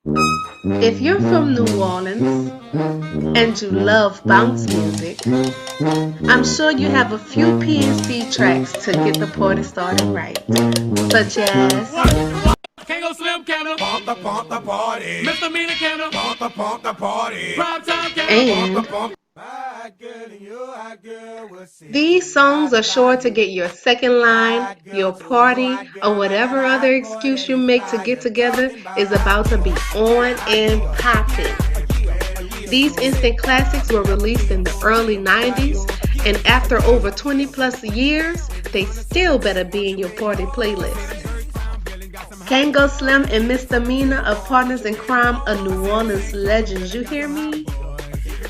If you're from New Orleans and you love bounce music, I'm sure you have a few PNC tracks to get the party started right, such as Kango Slim Cannon, pump the party. Mr. Meana Cannon, pump the party. Prime time Cannon, and pump. My girl and your girl will see. these songs are sure to get your second line, My girl your to a party, white or girl and a whatever other hot boy excuse that you make to get inspire. together Talking is about about to be on and popping. These instant classics were released in the early 90s, and after over 20 plus years, they still better be in your party playlist. Kango Slim and Mr. Meana are partners in crime of New Orleans legends, you hear me?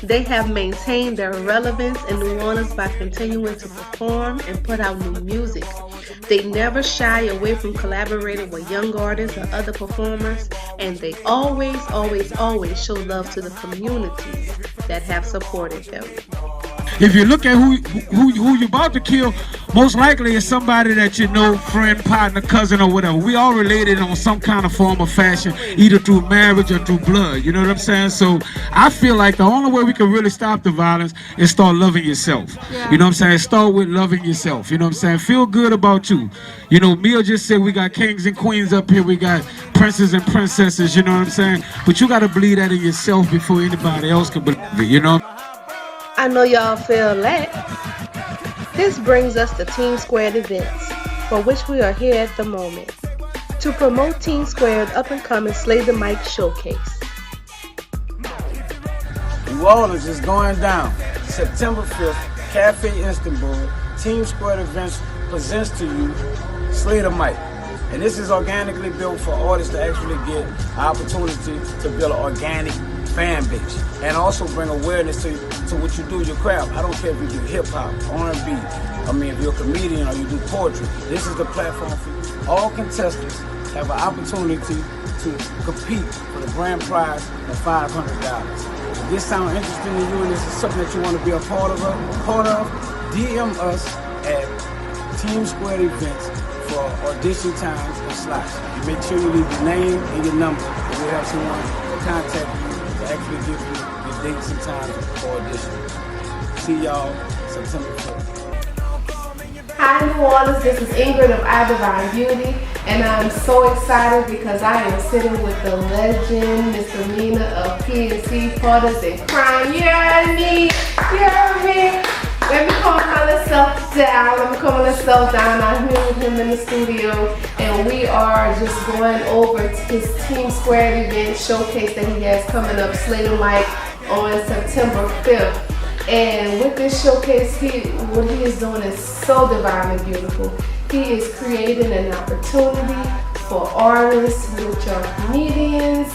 They have maintained their relevance in New Orleans by continuing to perform and put out new music. They never shy away from collaborating with young artists or other performers, and they always show love to the communities that have supported them. If you look at who you're about to kill, most likely it's somebody that you know, friend, partner, cousin, or whatever. We all related on some kind of form or fashion, either through marriage or through blood. You know what I'm saying? So I feel like the only way we can really stop the violence is start loving yourself. Yeah. You know what I'm saying? Start with loving yourself. You know what I'm saying? Feel good about you. You know, Mia just said we got kings and queens up here. We got princes and princesses. You know what I'm saying? But you got to believe that in yourself before anybody else can believe it. You know? I know y'all feel that. This brings us to Team Squared events, for which we are here at the moment, to promote Team Squared's up-and-coming Slay the Mic showcase. New Orleans is going down. September 5th, Cafe Istanbul, Team Squared Events presents to you Slay the Mic. And this is organically built for artists to actually get an opportunity to build an organic fan base and also bring awareness to what you do, your craft. I don't care if you do hip hop, R&B, I mean if you're a comedian or you do poetry, this is the platform for you. All contestants have an opportunity to compete for the grand prize of $500. If this sounds interesting to you and this is something that you want to be a part of, DM us at Team Squared Events for audition times and slots. You make sure you leave your name and your number, and we'll have someone to contact you to actually give you your dates and times for audition. See y'all September 4th. Hi New Orleans, this is Ingrid of I Divine Beauty, and I'm so excited because I am sitting with the legend, Mr. Meana of PNC Partners in Crime. You heard me? You heard me? Let me calm myself down. I'm here with him in the studio, and we are just going over his Team Squared event showcase that he has coming up, Slay the Mic, on September 5th. And with this showcase, what he is doing is so divinely beautiful. He is creating an opportunity for artists, which are comedians,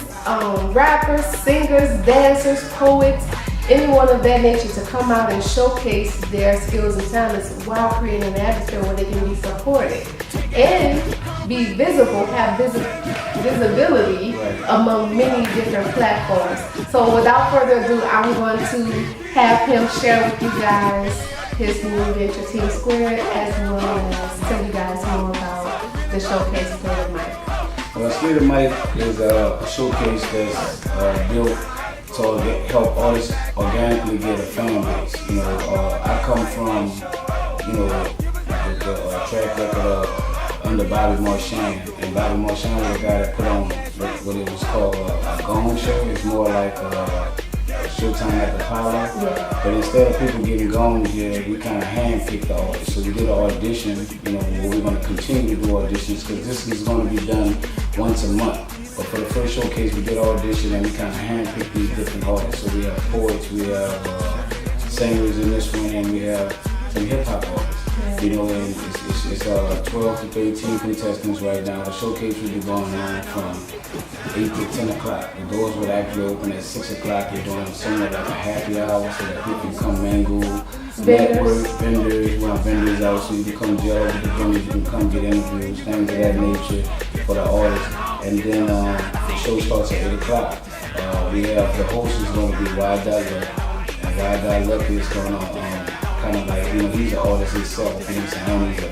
rappers, singers, dancers, poets, anyone of that nature to come out and showcase their skills and talents while creating an atmosphere where they can be supported and be visible, have visibility among many different platforms. So without further ado, I'm going to have him share with you guys his new venture, Team Squared, as well as tell you guys more about the showcase for the mic. Well, Slay the Mic is a showcase that's built to help artists organically get a fan base. You know, I come from, you know, the track record of under Bobby Marchand, and Bobby Marchand was the guy that put on what it was called a gong show. It's more like a Showtime at the Apollo. Yeah. But instead of people getting gongs here, we kind of handpick the artists. So we did an audition, you know, where we're going to continue to do auditions because this is going to be done once a month. But for the first showcase, we did audition and we kind of handpicked these different artists. So we have poets, we have singers in this one, and we have some hip hop artists. Yeah. You know, and it's 12 to 13 contestants right now. The showcase will be going on from 8 to 10 o'clock. The doors will actually open at 6 o'clock. We're doing somewhat like a happy hour so that people can come mingle, network, vendors. We want vendors out so you can come gel with the vendors, you can come get interviews, things of that nature for the artists. And then the show starts at 8 o'clock. We have the host is going to be Wild Luck, and Wild Luck is going to kind of like, you know, he's an artist himself, and he's a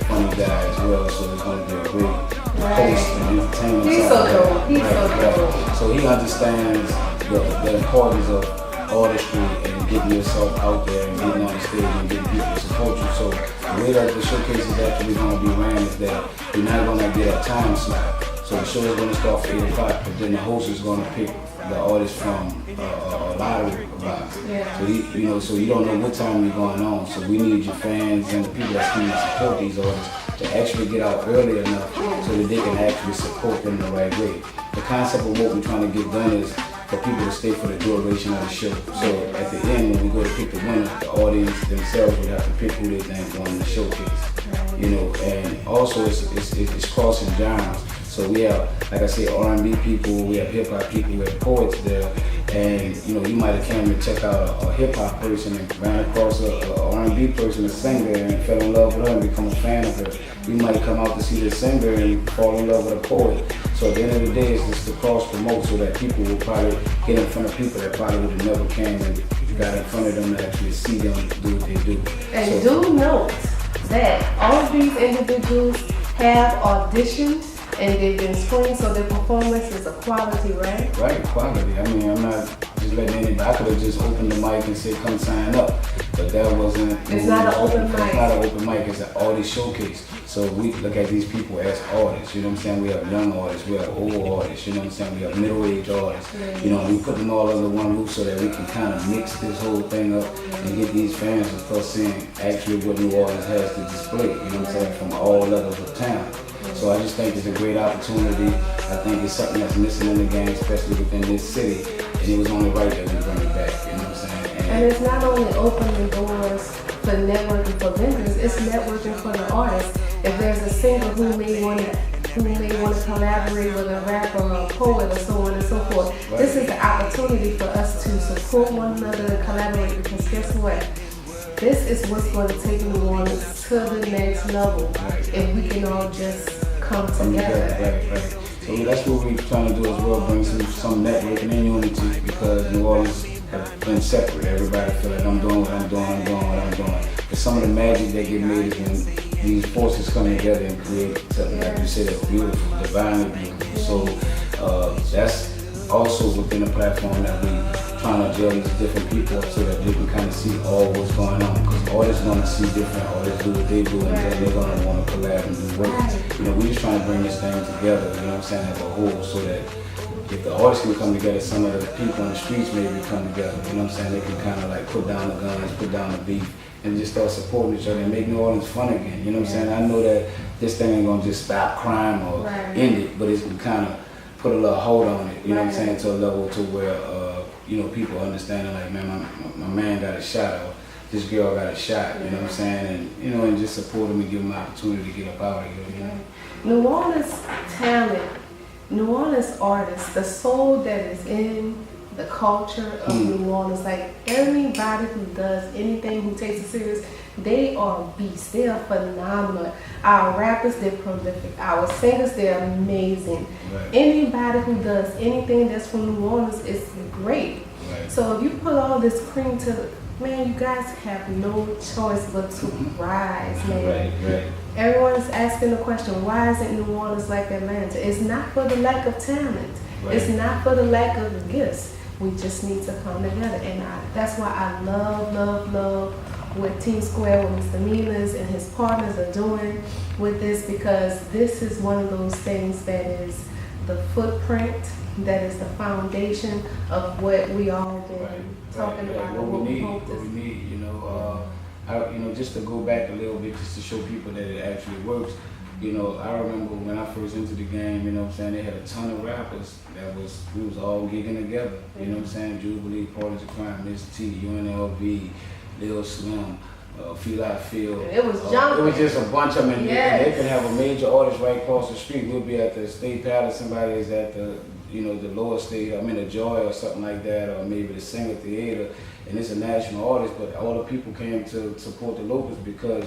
funny guy as well, so it's going to be a great host and entertainment. He's so dope. He's so dope. So he understands the importance of artistry and getting yourself out there and getting on the stage and getting people to support you. So the way that the showcase is actually going to be ran is that you're not going to get a time slot. So the show is going to start for 8 o'clock, but then the host is going to pick the artist from a lottery box. Yeah. So so you don't know what time you're going on. So we need your fans and the people that's going to support these artists to actually get out early enough so that they can actually support them the right way. The concept of what we're trying to get done is for people to stay for the duration of the show. So at the end, when we go to pick the winner, the audience themselves would have to pick who they think won the showcase. And also it's crossing genres. So we have, like I said, R&B people, we have hip hop people, we have poets there, and you might have came to check out a hip hop person and ran across a R&B person, a singer, and fell in love with her and become a fan of her. You might come out to see the singer and fall in love with a poet. So at the end of the day, it's just to cross promote so that people will probably get in front of people that probably would have never came and got in front of them to actually see them do what they do. And do note that all of these individuals have auditioned and they've been screened, so their performance is a quality, right? Right, quality. I mean, I'm not just letting anybody, I could have just opened the mic and said, come sign up. But that wasn't. It's not an open mic. It's not an open mic, it's an artist showcase. So we look at these people as artists, you know what I'm saying? We have young artists, we have old artists, you know what I'm saying? We have middle-aged artists. We put them all under one roof so that we can kind of mix this whole thing up and get these fans to start seeing actually what New Orleans has to display, you know what I'm saying, from all levels of town. So I just think it's a great opportunity. I think it's something that's missing in the game, especially within this city. And it was only right that we bring it back, you know what I'm saying? And it's not only opening doors for networking for vendors, it's networking for the artists. If there's a singer who may want to collaborate with a rapper or a poet or so on and so forth, this is the opportunity for us to support one another and collaborate, because guess what? This is what's going to take New Orleans to the next level if we can all just come together. Right. So that's what we're trying to do as well, bring some networking and unity, because New Orleans have been separate. Everybody feel like I'm doing what I'm doing. But some of the magic that get made is when these forces come together and create something, like you said, that's beautiful, divinely beautiful. So that's also within the platform that we trying to gel these different people up so that they can kind of see all what's going on. Because artists want to see different artists do what they do, and then they're going to want to collab and do work. We're just trying to bring this thing together, you know what I'm saying, as a whole, so that if the artists can come together, some of the people on the streets maybe come together, you know what I'm saying, they can kind of like put down the guns, put down the beef, and just start supporting each other and make New Orleans fun again, you know what I'm saying? I know that this thing ain't going to just stop crime or end it, but it's going to kind of put a little hold on it, you know what I'm saying, to a level to where, people understanding like, man, my man got a shot, or this girl got a shot, you know what I'm saying, and, and just support them and give them an opportunity to get up out of here, New Orleans talent, New Orleans artists, the soul that is in the culture of New Orleans, like everybody who does anything, who takes it serious, they are beasts. They are phenomenal. Our rappers, they're prolific. Our singers, they're amazing. Right. Anybody who does anything that's from New Orleans is great. Right. So if you put all this cream to, man, you guys have no choice but to rise, man. Right. Everyone's asking the question, why isn't New Orleans like Atlanta? It's not for the lack of talent. Right. It's not for the lack of gifts. We just need to come together. And that's why I love what Team Square, what Mr. Meana and his partners are doing with this, because this is one of those things that is the footprint, that is the foundation of what we all been talking about. What we need, just to go back a little bit, just to show people that it actually works. I remember when I first entered the game, you know what I'm saying, they had a ton of rappers we was all gigging together, you know what I'm saying, Jubilee, Parties of Crime, Mr. T, UNLV, Lil Slim, Feel I Feel. It was jumping. It was just a bunch of them, and Yes. they can have a major artist right across the street. We'll be at the State Palace, somebody is at the lower state, the Joy or something like that, or maybe the Singer Theater, and it's a national artist, but all the people came to support the locals because,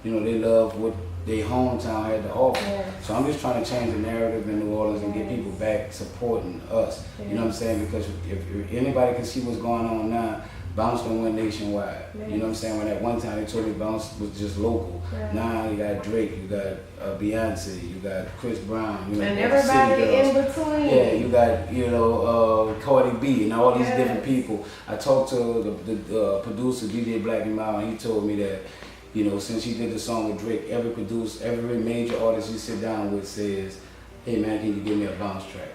they love what their hometown had to offer. Yeah. So I'm just trying to change the narrative in New Orleans and get people back supporting us. You know what I'm saying? Because if anybody can see what's going on now, Bounce done went nationwide. Yes. You know what I'm saying? When at one time they told me Bounce was just local. Right. Now you got Drake, you got Beyonce, you got Chris Brown, you know, And you got everybody City in Girls. between. Yeah, you got, you know, Cardi B and all these Yes. different people. I talked to the producer, DJ Black and Mild, and he told me that, you know, since he did the song with Drake, every producer, every major artist you sit down with says, hey man, can you give me a bounce track?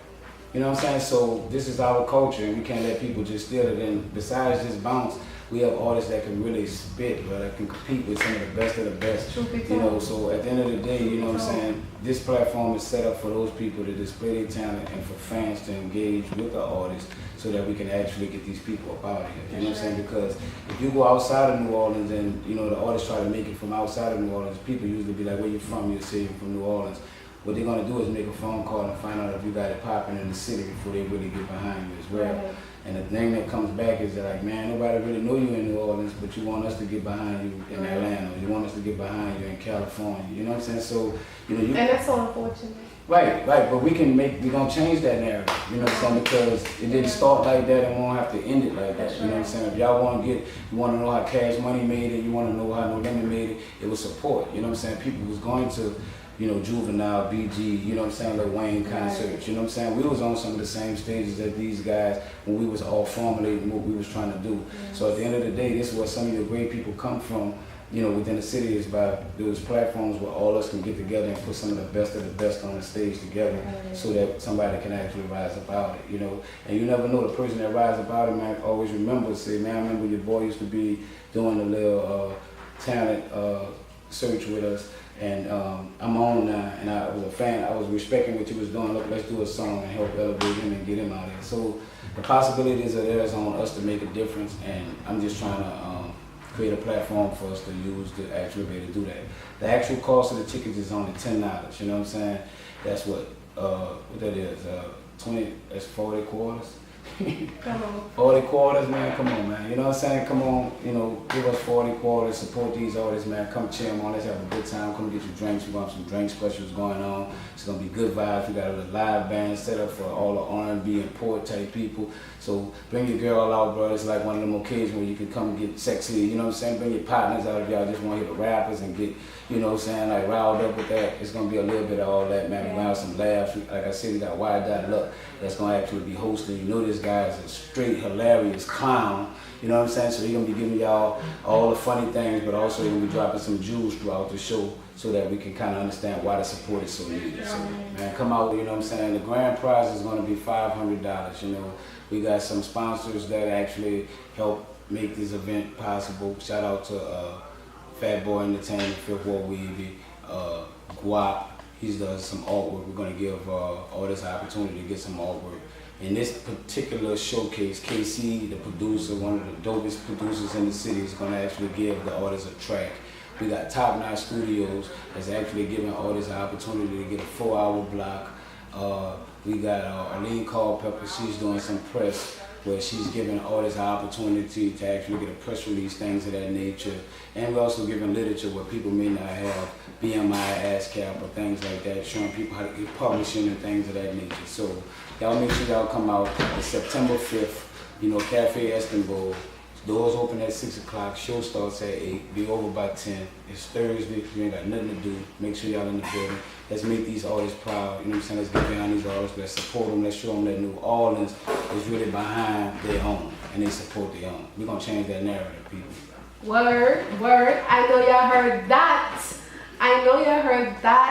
You know what I'm saying? So this is our culture and we can't let people just steal it. And besides just bounce, we have artists that can really spit, or that can compete with some of the best of the best. You know, so at the end of the day, you know what I'm saying, this platform is set up for those people to display their talent and for fans to engage with the artists so that we can actually get these people up out of here. You know what I'm saying? Because if you go outside of New Orleans and, you know, the artists try to make it from outside of New Orleans, people usually be like, where you from? You say you're from New Orleans. What they're gonna do is make a phone call and find out if you got it popping in the city before they really get behind you as well. Right. And the thing that comes back is that, like, man, nobody really know you in New Orleans, but you want us to get behind you in Atlanta. You want us to get behind you in California. You know what I'm saying? So, you know, And that's so unfortunate. Right, but we're gonna change that narrative, you know what I'm saying? Because it didn't start like that and we won't have to end it like that, you know what I'm saying? If y'all you wanna know how Cash Money made it, you wanna know how No Limit made it, it was support, you know what I'm saying? People was going to, you know, Juvenile, BG, you know what I'm saying, Lil Wayne concerts, you know what I'm saying? We was on some of the same stages as these guys when we was all formulating what we was trying to do. So at the end of the day, this is where some of your great people come from, you know, within the city, is by those platforms where all of us can get together and put some of the best on the stage together so that somebody can actually rise up out it, you know. And you never know, the person that rises up out it, man, always remember, say, man, I remember your boy used to be doing a little talent search with us. And I'm on now, and I was a fan. I was respecting what you was doing. Look, let's do a song and help elevate him and get him out of there. So the possibilities are there on us to make a difference, and I'm just trying to create a platform for us to use to actually be able to do that. The actual cost of the tickets is only $10. You know what I'm saying? That's what that is. 20. That's 40 quarters. Come on. 40 quarters, man, come on, man. You know what I'm saying? Come on, you know, give us 40 quarters, support these artists, man. Come cheer them on, let's have a good time. Come get your drinks. We're going to have some drink specials going on. It's going to be good vibes. We got a live band set up for all the R&B and poet type people. So bring your girl out, bro. It's like one of them occasions where you can come and get sexy. You know what I'm saying? Bring your partners out if y'all just want to hear the rappers and get, you know what I'm saying, like riled up with that. It's going to be a little bit of all that, man. We're going to have some laughs. Like I said, we got Wide Dot Luck that's going to actually be hosting. You know this guy is a straight hilarious clown. You know what I'm saying? So he's going to be giving y'all all the funny things, but also he's going to be dropping some jewels throughout the show so that we can kind of understand why the support is so needed. So, man, come out, you know what I'm saying? The grand prize is going to be $500, you know. We got some sponsors that actually help make this event possible. Shout out to Fat Boy Entertainment, Fifth Ward Weavy, Guap. He's does some artwork. We're going to give artists an opportunity to get some artwork. In this particular showcase, KC, the producer, one of the dopest producers in the city, is going to actually give the artists a track. We got Top Notch Studios that's actually giving artists an opportunity to get a 4-hour block. We got Arlene Culpepper, she's doing some press where she's giving artists an opportunity to actually get a press release, things of that nature. And we're also giving literature where people may not have BMI, ASCAP, or things like that, showing people how to get publishing and things of that nature. So y'all make sure y'all come out. It's September 5th, you know, Cafe Istanbul. Doors open at 6 o'clock, show starts at 8, be over by 10. It's Thursday, you ain't got nothing to do. Make sure y'all in the building. Let's make these artists proud, you know what I'm saying? Let's get behind these artists, let's support them, let's show them that New Orleans is really behind their own, and they support their own. We're gonna change that narrative, people. Word. I know y'all heard that.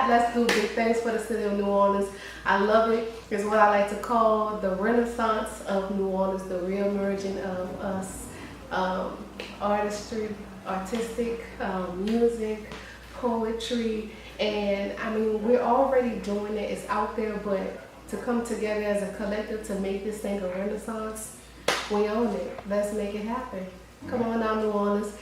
Let's do big things for the city of New Orleans. I love it. It's what I like to call the renaissance of New Orleans, the re-emerging of us. Artistry, artistic, music, poetry, and I mean, we're already doing it. It's out there, but to come together as a collective to make this thing a renaissance, we own it. Let's make it happen. Come on now, New Orleans.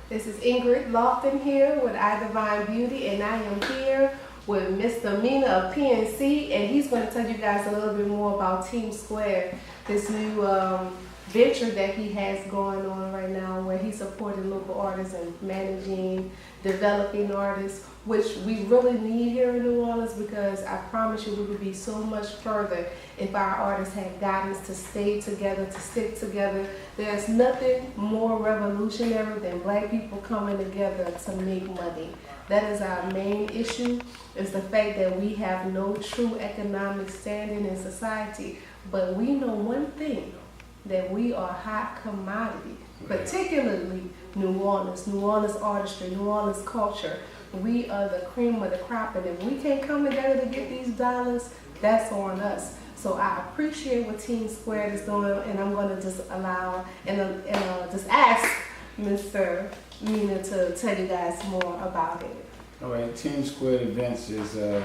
This is Ingrid Lofton here with I Divine Beauty, and I am here with Mr. Meana of PNC, and he's going to tell you guys a little bit more about Team Square, this new venture that he has going on right now, where he's supporting local artists and managing, developing artists, which we really need here in New Orleans, because I promise you we would be so much further if our artists had guidance to stay together, to stick together. There's nothing more revolutionary than black people coming together to make money. That is our main issue, is the fact that we have no true economic standing in society. But we know one thing, that we are hot commodity, particularly New Orleans artistry, New Orleans culture. We are the cream of the crop, and if we can't come together to get these dollars, that's on us. So I appreciate what Team Squared is doing, and I'm going to just allow and just ask Mr. Meana to tell you guys more about it. All right, Team Squared Events is a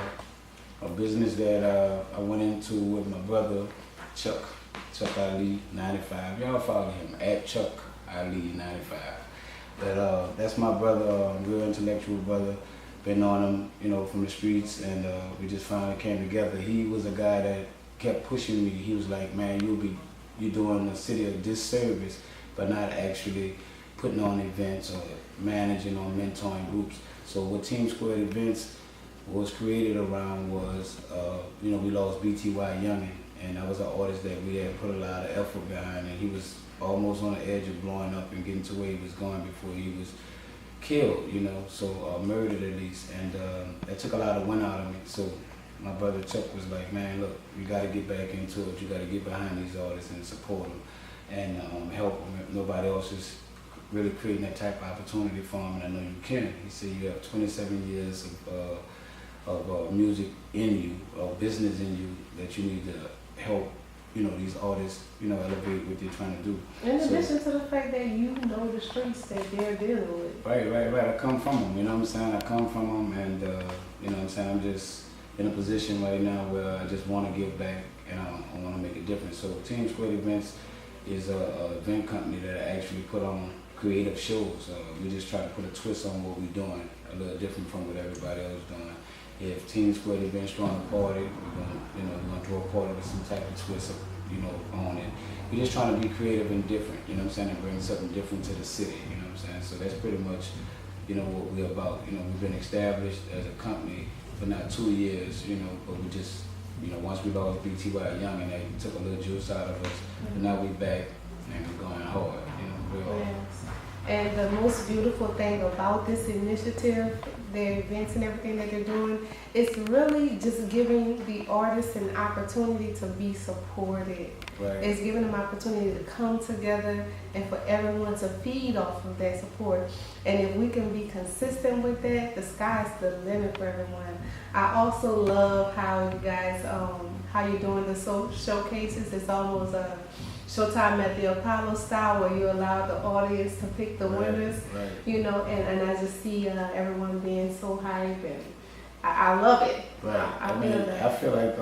business that I went into with my brother, Chuck Ali 95. Y'all follow him at Chuck Ali 95. But that's my brother, real intellectual brother. Been on him, from the streets, and we just finally came together. He was a guy that kept pushing me. He was like, man, you're doing the city a disservice by not actually putting on events or managing or mentoring groups. So what Team Squared Events was created around was, we lost BTY Youngin, and that was an artist that we had put a lot of effort behind, and he was almost on the edge of blowing up and getting to where he was going before he was killed, so murdered at least, and that took a lot of wind out of me. So my brother Chuck was like, man, look, you got to get back into it. You got to get behind these artists and support them and help them. If nobody else is really creating that type of opportunity for them, and I know you can. He said you have 27 years of music in you, of business in you, that you need to help these artists, elevate what they're trying to do. In addition to the fact that the streets that they're dealing with. Right. I come from them, you know what I'm saying? I come from them, and you know what I'm saying? I'm just in a position right now where I just want to give back, and I want to make a difference. So Team Squared Events is a event company that actually put on creative shows. We just try to put a twist on what we're doing, a little different from what everybody else is doing. If Team Squared Events throwing a party, we're gonna throw a party with some type of twist, on it. We're just trying to be creative and different, and bring something different to the city, So that's pretty much, what we're about. We've been established as a company for not 2 years, but we just, once we lost BTY Young, and they took a little juice out of us, but now we're back and we're going hard, real hard. Yes. And the most beautiful thing about this initiative, their events and everything that they're doing, it's really just giving the artists an opportunity to be supported. Right. It's giving them opportunity to come together and for everyone to feed off of that support. And if we can be consistent with that, the sky's the limit for everyone. I also love how you guys, how you're doing the showcases. It's almost a Showtime at the Apollo style, where you allow the audience to pick the winners, and I just see everyone being so hype, and I love it. Right. I feel like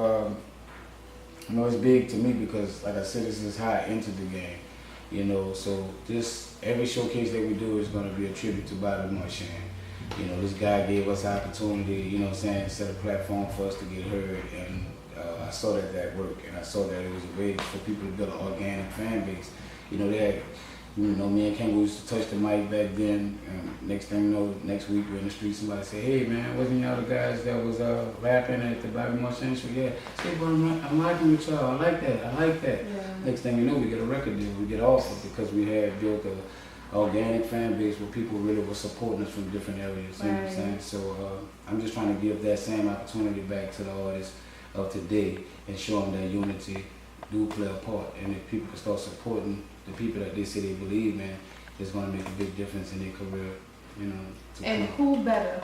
it's big to me because, like I said, this is how I entered the game. So every showcase that we do is going to be a tribute to Bobby Marchand. This guy gave us opportunity, set a platform for us to get heard, and I saw that worked, and I saw that it was a way for people to build an organic fan base. They had, me and Ken used to touch the mic back then, and next thing you know, next week we're in the street, somebody say, hey man, wasn't y'all the guys that was rapping at the Bobby Marchand show? Yeah. Say, but I'm rocking with y'all, I like that. Yeah. Next thing you know, we get a record deal, we get offered because we had built a organic fan base where people really were supporting us from different areas, you know what I'm saying? So I'm just trying to give that same opportunity back to the artists of today and show them that unity do play a part. And if people can start supporting the people that they say they believe in, it's going to make a big difference in their career, And who better?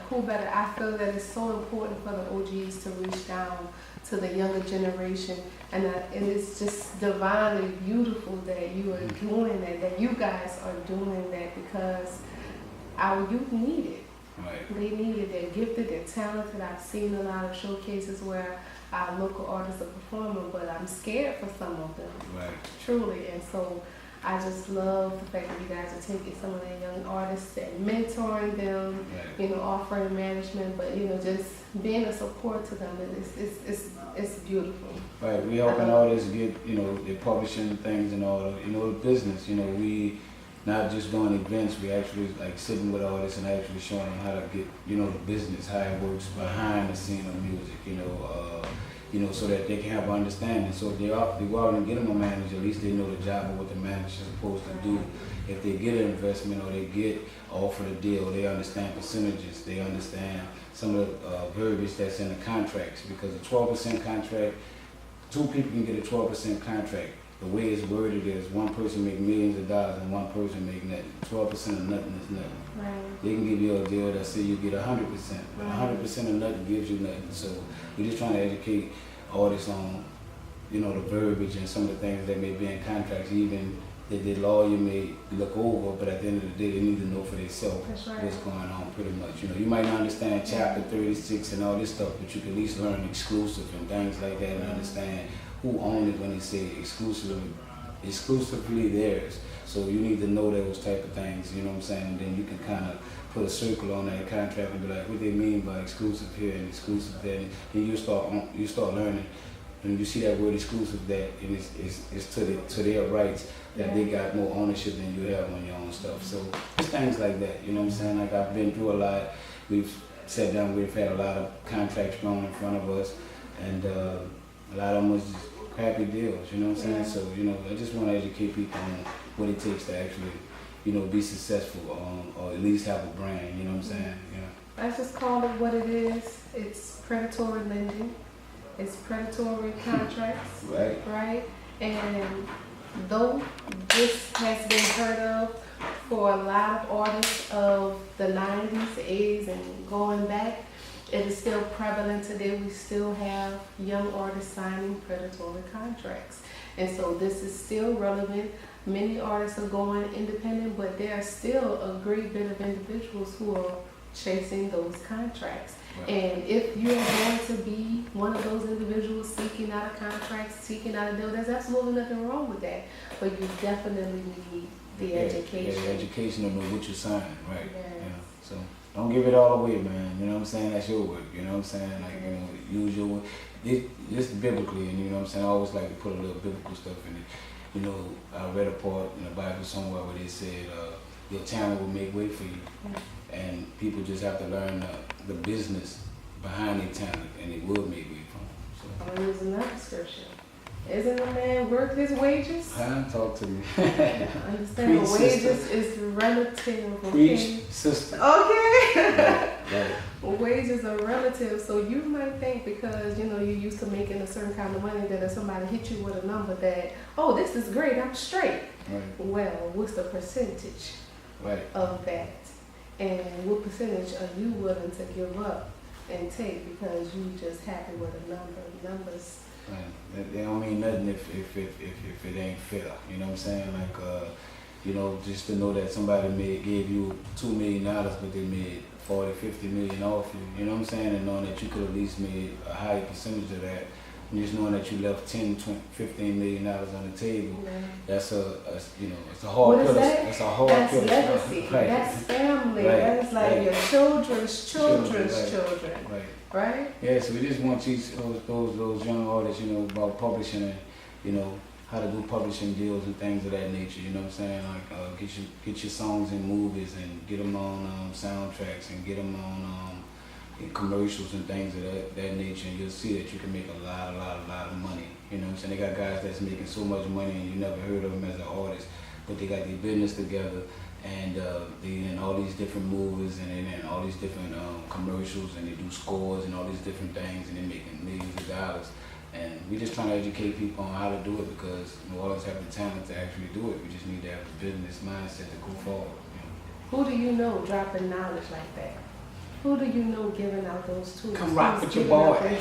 I feel that it's so important for the OGs to reach down to the younger generation, and it's just divinely beautiful that you are doing that you guys are doing that, because our youth need it. Right. They need it. They're gifted. They're talented. I've seen a lot of showcases where our local artists are performing, but I'm scared for some of them. Right. Truly. And so I just love the fact that you guys are taking some of the young artists and mentoring them, you know, offering management, but you know, just being a support to them. It's beautiful. Right, we helping artists get, you know, their publishing things and all, you know, the business. You know, we not just doing events, we actually like sitting with artists and actually showing them how to get, you know, the business, how it works behind the scene of music, you know, so that they can have an understanding. So if they go out and get them a manager, at least they know the job of what the manager is supposed to do. If they get an investment or they get offered a deal, they understand percentages, they understand some of the verbiage that's in the contracts, because a 12% contract, two people can get a 12% contract. The way it's worded is one person make millions of dollars and one person make nothing. 12% of nothing is nothing. Right. They can give you a deal that say you get 100%, but 100% of nothing gives you nothing. So we're just trying to educate artists on, you know, the verbiage and some of the things that may be in contracts, even that the lawyer may look over, but at the end of the day, they need to know for themselves what's going on pretty much. You know, you might not understand chapter 36 and all this stuff, but you can at least learn exclusive and things like that and understand who owned it when they say exclusively theirs. So you need to know those type of things, you know what I'm saying? And then you can kind of put a circle on that contract and be like, what they mean by exclusive here and exclusive there. And then you start learning. And you see that word exclusive, that it's to their rights, that they got more ownership than you have on your own stuff. So it's things like that, you know what I'm saying? Like I've been through a lot. We've sat down, we've had a lot of contracts thrown in front of us, and a lot of them was just crappy deals, you know what I'm saying? So, you know, I just want to educate people on what it takes to actually, you know, be successful, or at least have a brand, you know what I'm saying? You know? Let's just call it what it is. It's predatory lending. It's predatory contracts, right? And though this has been heard of for a lot of artists of the 90s, the 80s, and going back, it is still prevalent today. We still have young artists signing predatory contracts. And so this is still relevant. Many artists are going independent, but there are still a great bit of individuals who are chasing those contracts. And if you're going to be one of those individuals seeking out a contract, seeking out a deal, there's absolutely nothing wrong with that. But you definitely need the education. Yeah, the education to know what you're signing, right? Yes. You know, so don't give it all away, man. You know what I'm saying? That's your work. You know what I'm saying? Like, you know, use your work. Just biblically, and you know what I'm saying? I always like to put a little biblical stuff in it. You know, I read a part in the Bible somewhere where they said, your talent will make way for you. And people just have to learn the business behind their talent, and it will make way for them. So. I'm gonna use another scripture. Isn't a man worth his wages? Talk to me. Understand, the wages is relative. Okay? Preach, sister. Okay. Right. Wages are relative, so you might think because you know you're used to making a certain kind of money that if somebody hit you with a number that, oh, this is great, I'm straight. Right. Well, what's the percentage of that? And what percentage are you willing to give up and take because you just happy with a number? Numbers. Right. They don't mean nothing if it ain't fair. You know what I'm saying? Like, you know, just to know that somebody gave you $2 million, but they made 40, 50 million off you. You know what I'm saying? And knowing that you could at least made a higher percentage of that. And just knowing that you left 10, 20, $15 million on the table, that's you know, it's a hard pill. That's a hard pill. That's legacy. Right. That's family. That's like your children's children's children. Right? Yeah, so we just want to teach those young artists, you know, about publishing and, you know, how to do publishing deals and things of that nature. You know what I'm saying? Like get your songs in movies and get them on soundtracks and get them on in commercials and things of that nature, and you'll see that you can make a lot of money. You know what I'm saying? They got guys that's making so much money and you never heard of them as an artist, but they got their business together, and they in all these different movies and they in all these different commercials, and they do scores and all these different things, and they're making millions of dollars. And we're just trying to educate people on how to do it, because New Orleans have the talent to actually do it. We just need to have the business mindset to go forward. You know? Who do you know dropping knowledge like that? Who do you know giving out those tools? Come rock with your boy.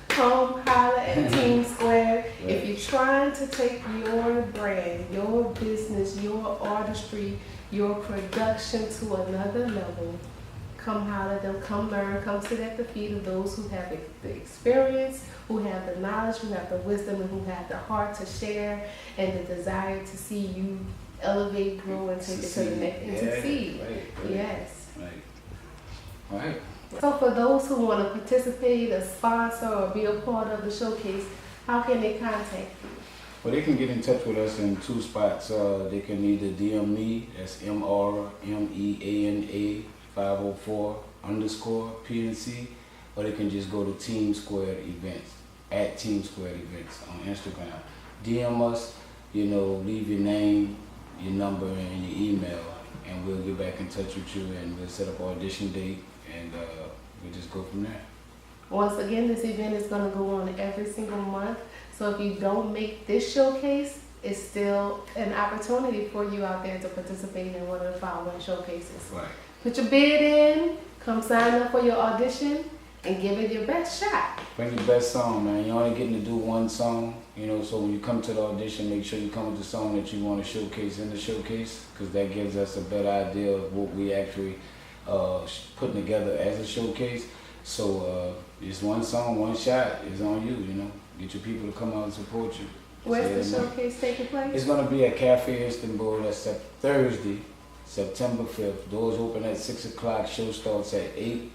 Come holler at Team Square. If you're trying to take your brand, your business, your artistry, your production to another level, come holler at them, come learn, come sit at the feet of those who have the experience, who have the knowledge, who have the wisdom, and who have the heart to share and the desire to see you elevate, grow, and take it to the next and succeed. Right. Yes. Right. All right. So for those who want to participate, or sponsor, or be a part of the showcase, how can they contact you? Well, they can get in touch with us in two spots. They can either DM me, that's MRMEANA 504_PNC, or they can just go to Team Squared Events, at Team Squared Events on Instagram. DM us, leave your name, your number, and your email, and we'll get back in touch with you, and we'll set up an audition date, and we'll just go from there. Once again, this event is going to go on every single month. So if you don't make this showcase, it's still an opportunity for you out there to participate in one of the following showcases. Right. Put your bid in, come sign up for your audition, and give it your best shot. Bring your best song, man. You're only getting to do one song, so when you come to the audition, make sure you come with the song that you want to showcase in the showcase, because that gives us a better idea of what we actually putting together as a showcase. So it's one song, one shot. It's on you, Get your people to come out and support you. Where's the showcase taking place? It's going to be at Cafe Istanbul. That's Thursday, September 5th. Doors open at 6 o'clock. Show starts at 8.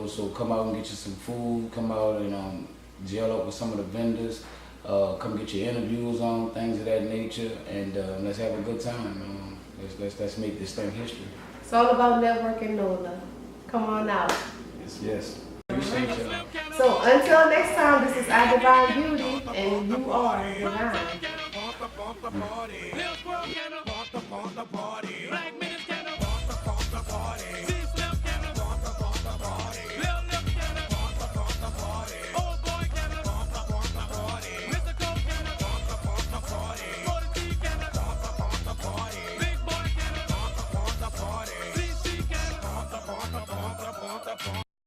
So come out and get you some food. Come out and gel up with some of the vendors. Come get your interviews on, things of that nature. And let's have a good time. Let's make this thing history. It's all about networking, Nola. Come on out. Yes. Appreciate y'all. So until next time, this is I Divine Beauty, and you are divine. Party.